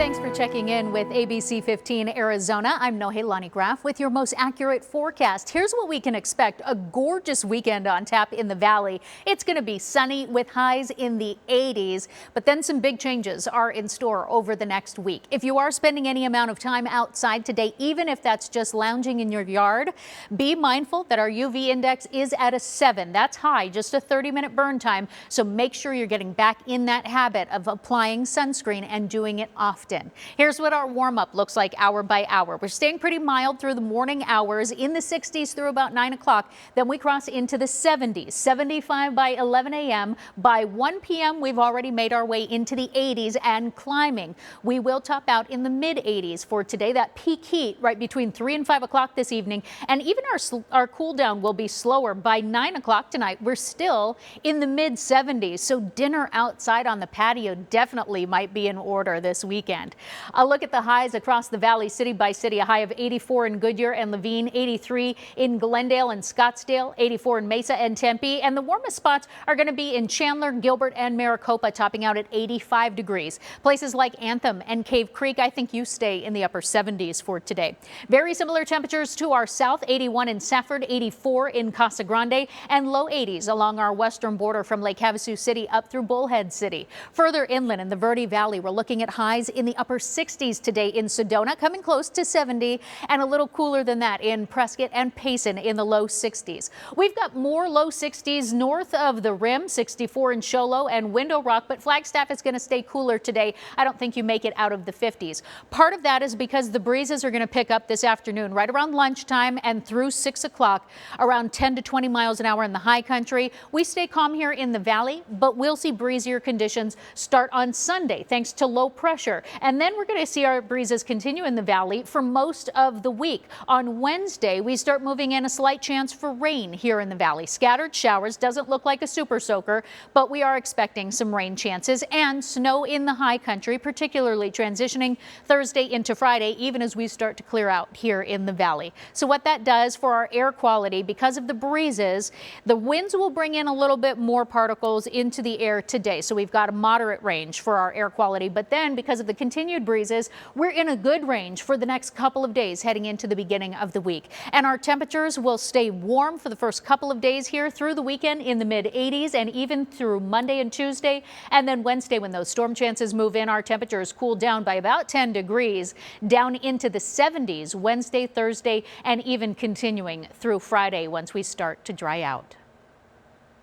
Thanks for checking in with ABC 15 Arizona. I'm Nohelani Graff with your most accurate forecast. Here's what we can expect. A gorgeous weekend on tap in the valley. It's going to be sunny with highs in the 80s, but then some big changes are in store over the next week. If you are spending any amount of time outside today, even if that's just lounging in your yard, be mindful that our UV index is at a 7. That's high, just a 30-minute burn time. So make sure you're getting back in that habit of applying sunscreen and doing it often. Here's what our warm-up looks like hour by hour. We're staying pretty mild through the morning hours, in the 60s through about 9 o'clock. Then we cross into the 70s, 75 by 11 a.m. By 1 p.m., we've already made our way into the 80s and climbing. We will top out in the mid-80s for today. That peak heat right between 3 and 5 o'clock this evening. And even our cool down will be slower. By 9 o'clock tonight, we're still in the mid-70s. So dinner outside on the patio definitely might be in order this weekend. A look at the highs across the valley, city by city. A high of 84 in Goodyear and Levine, 83 in Glendale and Scottsdale, 84 in Mesa and Tempe. And the warmest spots are going to be in Chandler, Gilbert and Maricopa, topping out at 85 degrees. Places like Anthem and Cave Creek, I think you stay in the upper 70s for today. Very similar temperatures to our south, 81 in Safford, 84 in Casa Grande, and low 80s along our western border from Lake Havasu City up through Bullhead City. Further inland in the Verde Valley, we're looking at highs in the upper 60s today in Sedona, coming close to 70, and a little cooler than that in Prescott and Payson in the low 60s. We've got more low 60s north of the rim, 64 in Show Low and Window Rock, but Flagstaff is going to stay cooler today. I don't think you make it out of the 50s. Part of that is because the breezes are going to pick up this afternoon right around lunchtime and through 6 o'clock, around 10 to 20 miles an hour in the high country. We stay calm here in the valley, but we'll see breezier conditions start on Sunday thanks to low pressure. And then we're going to see our breezes continue in the valley for most of the week. On Wednesday, we start moving in a slight chance for rain here in the valley. Scattered showers, doesn't look like a super soaker, but we are expecting some rain chances and snow in the high country, particularly transitioning Thursday into Friday, even as we start to clear out here in the valley. So what that does for our air quality, because of the breezes, the winds will bring in a little bit more particles into the air today. So we've got a moderate range for our air quality, but then because of the continued breezes, we're in a good range for the next couple of days heading into the beginning of the week. And our temperatures will stay warm for the first couple of days here through the weekend in the mid 80s and even through Monday and Tuesday. And then Wednesday, when those storm chances move in, our temperatures cool down by about 10 degrees down into the 70s Wednesday, Thursday, and even continuing through Friday once we start to dry out.